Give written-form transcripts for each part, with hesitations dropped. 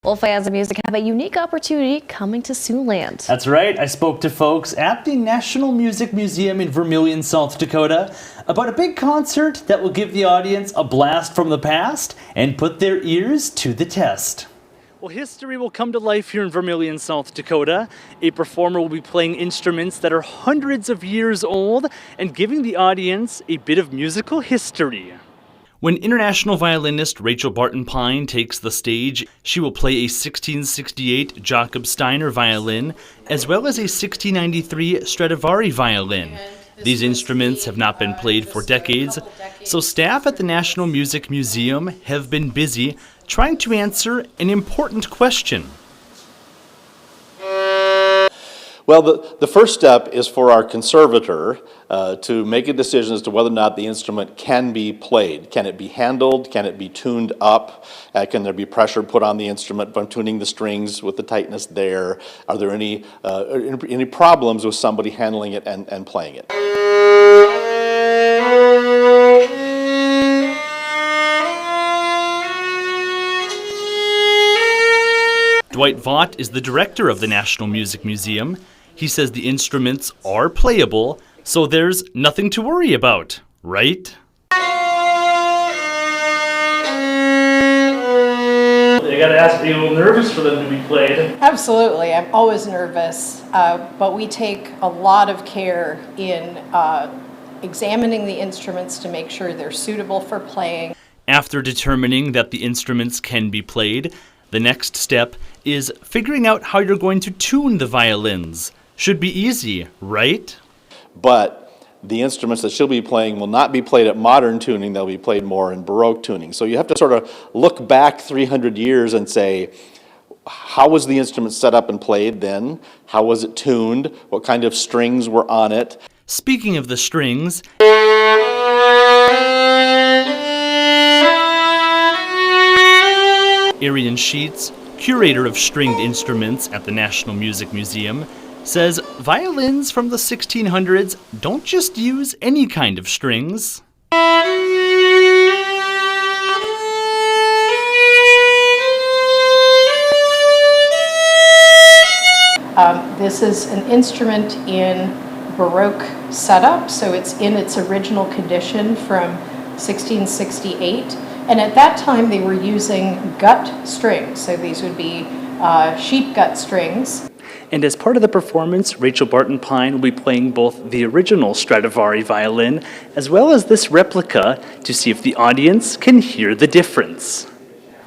Well, fans of music have a unique opportunity coming to Siouxland. That's right. I spoke to folks at the National Music Museum in Vermilion, South Dakota about a big concert that will give the audience a blast from the past and put their ears to the test. Well, history will come to life here in Vermilion, South Dakota. A performer will be playing instruments that are hundreds of years old and giving the audience a bit of musical history. When international violinist Rachel Barton-Pine takes the stage, she will play a 1668 Jakob Steiner violin, as well as a 1693 Stradivari violin. These instruments have not been played for decades, so staff at the National Music Museum have been busy trying to answer an important question. Well, the first step is for our conservator to make a decision as to whether or not the instrument can be played. Can it be handled? Can it be tuned up? Can there be pressure put on the instrument from tuning the strings with the tightness there? Are there any problems with somebody handling it and playing it? Dwight Vaught is the director of the National Music Museum. He says the instruments are playable, so there's nothing to worry about, right? I gotta ask, are you a little nervous for them to be played? Absolutely, I'm always nervous, but we take a lot of care in examining the instruments to make sure they're suitable for playing. After determining that the instruments can be played, the next step is figuring out how you're going to tune the violins. Should be easy, right? But the instruments that she'll be playing will not be played at modern tuning, they'll be played more in Baroque tuning. So you have to sort of look back 300 years and say, how was the instrument set up and played then? How was it tuned? What kind of strings were on it? Speaking of the strings, Arian Sheets, curator of stringed instruments at the National Music Museum, says violins from the 1600s don't just use any kind of strings. This is an instrument in Baroque setup, so it's in its original condition from 1668. And at that time, they were using gut strings, so these would be sheep gut strings. And as part of the performance, Rachel Barton-Pine will be playing both the original Stradivari violin as well as this replica to see if the audience can hear the difference.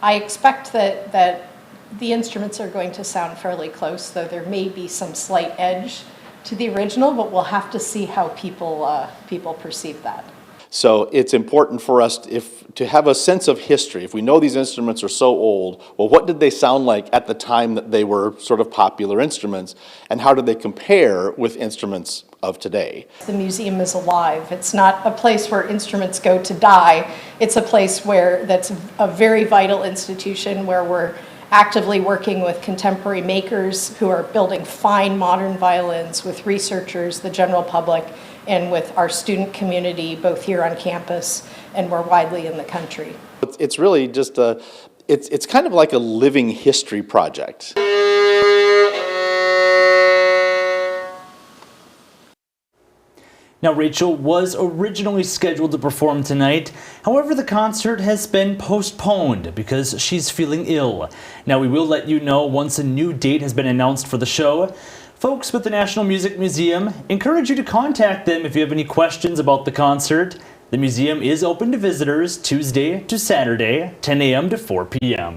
I expect that the instruments are going to sound fairly close, though there may be some slight edge to the original, but we'll have to see how people perceive that. So it's important for us to have a sense of history. If we know these instruments are so old, well, what did they sound like at the time that they were sort of popular instruments, and how did they compare with instruments of today? The museum is alive. It's not a place where instruments go to die. It's a place that's a very vital institution where we're actively working with contemporary makers who are building fine modern violins with researchers, the general public, and with our student community, both here on campus and more widely in the country. It's really just it's kind of like a living history project. Now, Rachel was originally scheduled to perform tonight. However, the concert has been postponed because she's feeling ill. Now, we will let you know once a new date has been announced for the show. Folks with the National Music Museum encourage you to contact them if you have any questions about the concert. The museum is open to visitors Tuesday to Saturday, 10 a.m. to 4 p.m.